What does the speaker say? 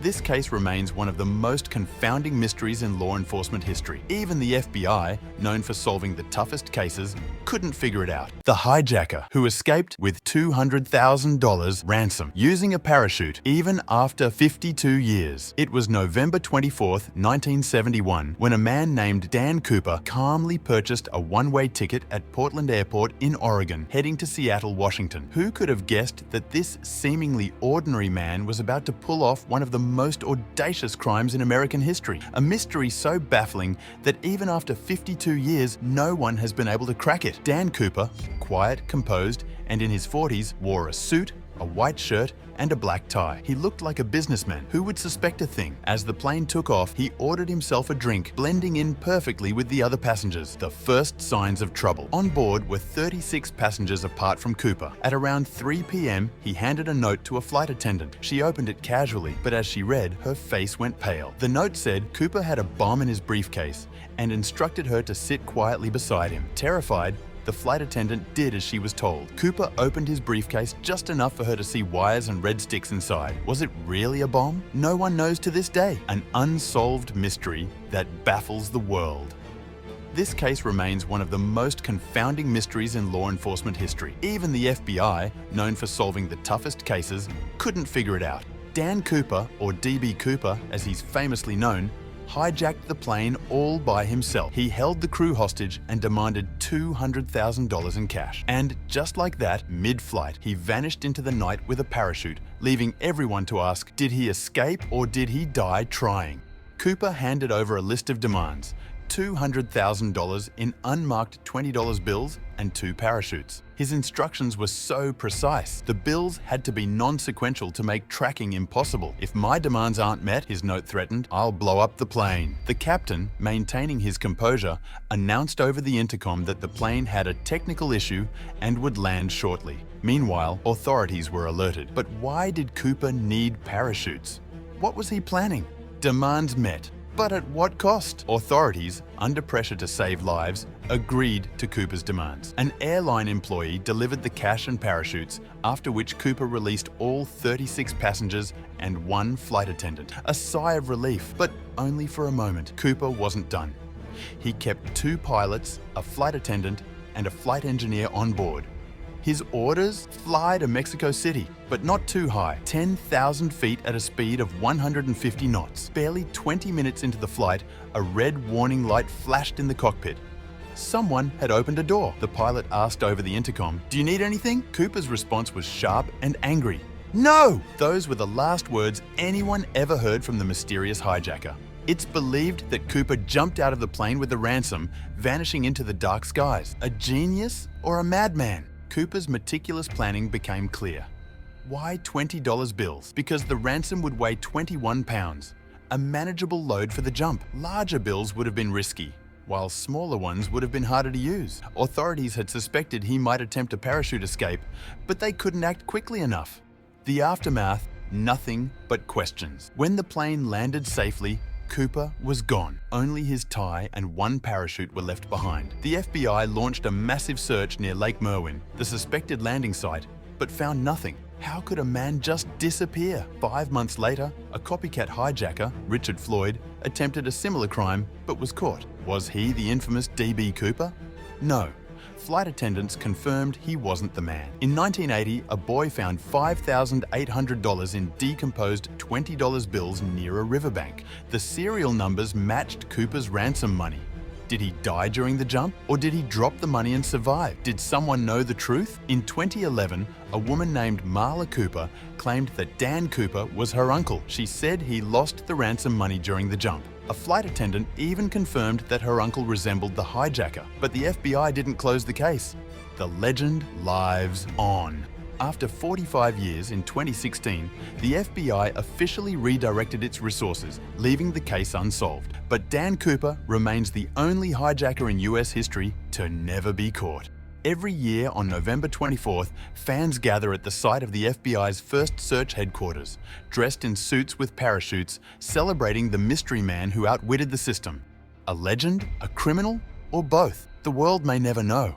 This case remains one of the most confounding mysteries in law enforcement history. Even the FBI, known for solving the toughest cases, couldn't figure it out. The hijacker, who escaped with $200,000 ransom using a parachute even after 52 years. It was November 24, 1971, when a man named Dan Cooper calmly purchased a one-way ticket at Portland Airport in Oregon, heading to Seattle, Washington. Who could have guessed that this seemingly ordinary man was about to pull off one of the most audacious crimes in American history? A mystery so baffling that even after 52 years, no one has been able to crack it. Dan Cooper, quiet, composed, and in his 40s, wore a suit, a white shirt, and a black tie. He looked like a businessman. Who would suspect a thing? As the plane took off, he ordered himself a drink, blending in perfectly with the other passengers. The first signs of trouble. On board were 36 passengers apart from Cooper. At around 3 p.m., he handed a note to a flight attendant. She opened it casually, but as she read, her face went pale. The note said Cooper had a bomb in his briefcase and instructed her to sit quietly beside him. Terrified, the flight attendant did as she was told. Cooper opened his briefcase just enough for her to see wires and red sticks inside. Was it really a bomb? No one knows to this day. An unsolved mystery that baffles the world. This case remains one of the most confounding mysteries in law enforcement history. Even the FBI, known for solving the toughest cases, couldn't figure it out. Dan Cooper, or D.B Cooper as he's famously known, hijacked the plane all by himself. He held the crew hostage and demanded $200,000 in cash. And just like that, mid-flight, he vanished into the night with a parachute, leaving everyone to ask, did he escape or did he die trying? Cooper handed over a list of demands: $200,000 in unmarked $20 bills and 2 parachutes. His instructions were so precise. The bills had to be non-sequential to make tracking impossible. If my demands aren't met, his note threatened, I'll blow up the plane. The captain, maintaining his composure, announced over the intercom that the plane had a technical issue and would land shortly. Meanwhile, authorities were alerted. But why did Cooper need parachutes? What was he planning? Demands met. But at what cost? Authorities, under pressure to save lives, agreed to Cooper's demands. An airline employee delivered the cash and parachutes, after which Cooper released all 36 passengers and 1 flight attendant. A sigh of relief, but only for a moment. Cooper wasn't done. He kept 2 pilots, a flight attendant, and a flight engineer on board. His orders? Fly to Mexico City, but not too high. 10,000 feet at a speed of 150 knots. Barely 20 minutes into the flight, a red warning light flashed in the cockpit. Someone had opened a door. The pilot asked over the intercom, "Do you need anything?" Cooper's response was sharp and angry. "No!" Those were the last words anyone ever heard from the mysterious hijacker. It's believed that Cooper jumped out of the plane with the ransom, vanishing into the dark skies. A genius or a madman? Cooper's meticulous planning became clear. Why $20 bills? Because the ransom would weigh 21 pounds, a manageable load for the jump. Larger bills would have been risky, while smaller ones would have been harder to use. Authorities had suspected he might attempt a parachute escape, but they couldn't act quickly enough. The aftermath, nothing but questions. When the plane landed safely, Cooper was gone. Only his tie and 1 parachute were left behind. The FBI launched a massive search near Lake Merwin, the suspected landing site, but found nothing. How could a man just disappear? 5 months later, a copycat hijacker, Richard Floyd, attempted a similar crime but was caught. Was he the infamous D.B Cooper? No. Flight attendants confirmed he wasn't the man. In 1980, a boy found $5,800 in decomposed $20 bills near a riverbank. The serial numbers matched Cooper's ransom money. Did he die during the jump? Or did he drop the money and survive? Did someone know the truth? In 2011, a woman named Marla Cooper claimed that Dan Cooper was her uncle. She said he lost the ransom money during the jump. A flight attendant even confirmed that her uncle resembled the hijacker, but the FBI didn't close the case. The legend lives on. After 45 years, in 2016, the FBI officially redirected its resources, leaving the case unsolved. But Dan Cooper remains the only hijacker in US history to never be caught. Every year on November 24th, fans gather at the site of the FBI's first search headquarters, dressed in suits with parachutes, celebrating the mystery man who outwitted the system. A legend, a criminal, or both? The world may never know.